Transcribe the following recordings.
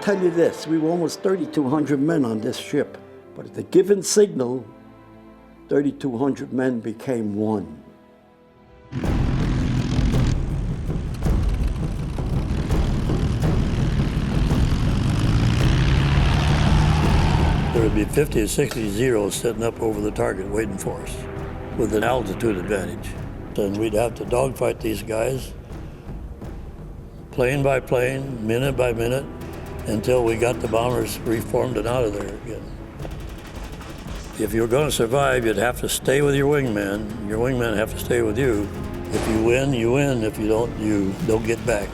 tell you this, we were almost 3,200 men on this ship, but at the given signal, 3,200 men became one. There would be 50 or 60 Zeros sitting up over the target waiting for us with an altitude advantage. And we'd have to dogfight these guys, plane by plane, minute by minute, until we got the bombers reformed and out of there again. If you were going to survive, you'd have to stay with your wingman. Your wingman have to stay with you. If you win, you win. If you don't get back.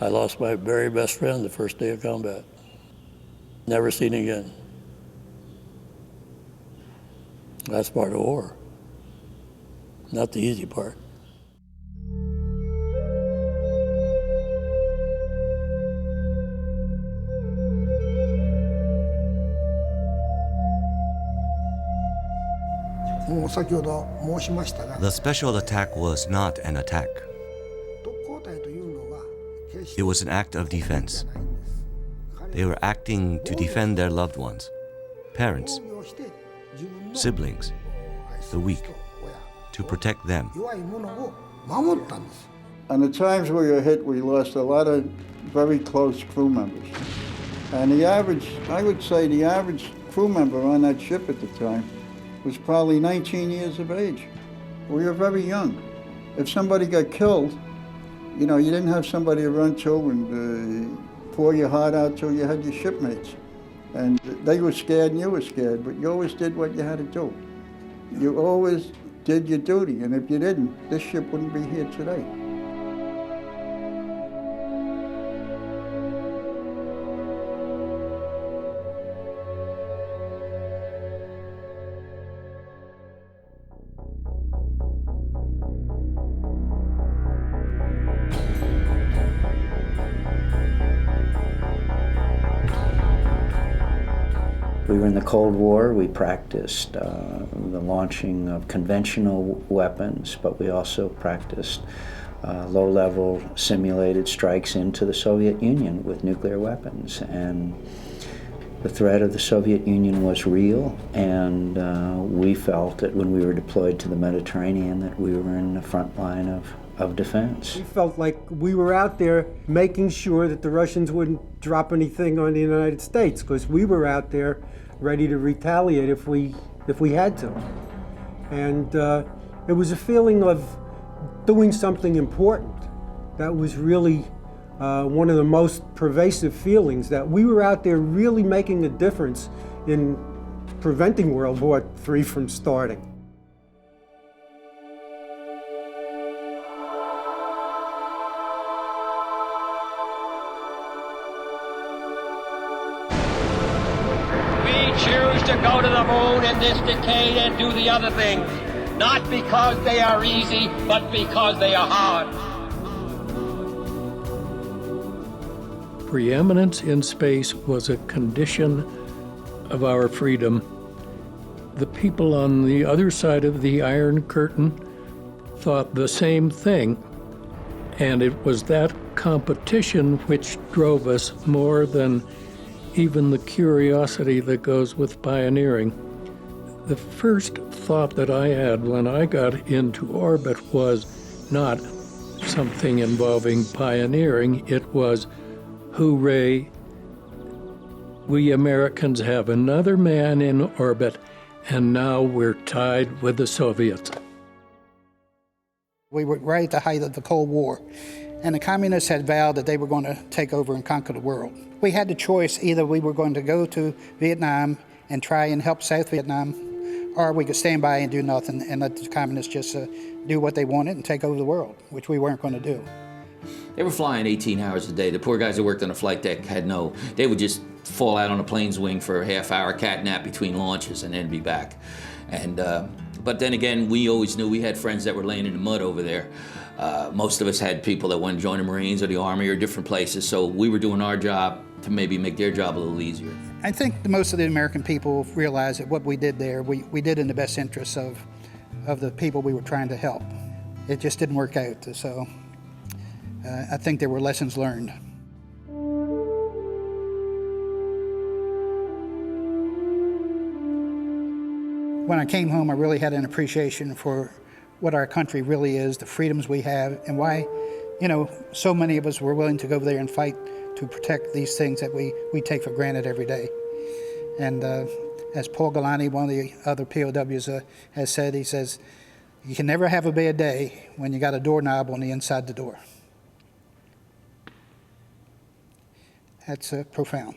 I lost my very best friend the first day of combat. Never seen again. That's part of war. Not the easy part. The special attack was not an attack. It was an act of defense. They were acting to defend their loved ones, parents, siblings, the weak, to protect them. And the times we were hit, we lost a lot of very close crew members. And I would say the average crew member on that ship at the time was probably 19 years of age. We were very young. If somebody got killed, you didn't have somebody to run to and pour your heart out to. You had your shipmates. And they were scared and you were scared, but you always did what you had to do. You always did your duty, and if you didn't, this ship wouldn't be here today. We were in the Cold War. We practiced the launching of conventional weapons, but we also practiced low-level simulated strikes into the Soviet Union with nuclear weapons. And the threat of the Soviet Union was real, and we felt that when we were deployed to the Mediterranean that we were in the front line of defense. We felt like we were out there making sure that the Russians wouldn't drop anything on the United States, because we were out there ready to retaliate if we had to. And it was a feeling of doing something important. That was really one of the most pervasive feelings, that we were out there really making a difference in preventing World War III from starting. To go to the moon in this decade and do the other things, not because they are easy, but because they are hard. Preeminence in space was a condition of our freedom. The people on the other side of the Iron Curtain thought the same thing, and it was that competition which drove us more than even the curiosity that goes with pioneering. The first thought that I had when I got into orbit was not something involving pioneering. It was, hooray, we Americans have another man in orbit, and now we're tied with the Soviets. We were right at the height of the Cold War, and the communists had vowed that they were going to take over and conquer the world. We had the choice: either we were going to go to Vietnam and try and help South Vietnam, or we could stand by and do nothing and let the communists just do what they wanted and take over the world, which we weren't going to do. They were flying 18 hours a day. The poor guys that worked on the flight deck they would just fall out on a plane's wing for a half-hour cat nap between launches and then be back. And but then again, we always knew we had friends that were laying in the mud over there. Most of us had people that wanted to join the Marines or the Army or different places, so we were doing our job to maybe make their job a little easier. I think most of the American people realized that what we did there, we did in the best interests of the people we were trying to help. It just didn't work out, so I think there were lessons learned. When I came home, I really had an appreciation for what our country really is, the freedoms we have, and why, so many of us were willing to go there and fight to protect these things that we take for granted every day. And as Paul Galani, one of the other POWs, has said, he says, you can never have a bad day when you got a doorknob on the inside the door. That's profound.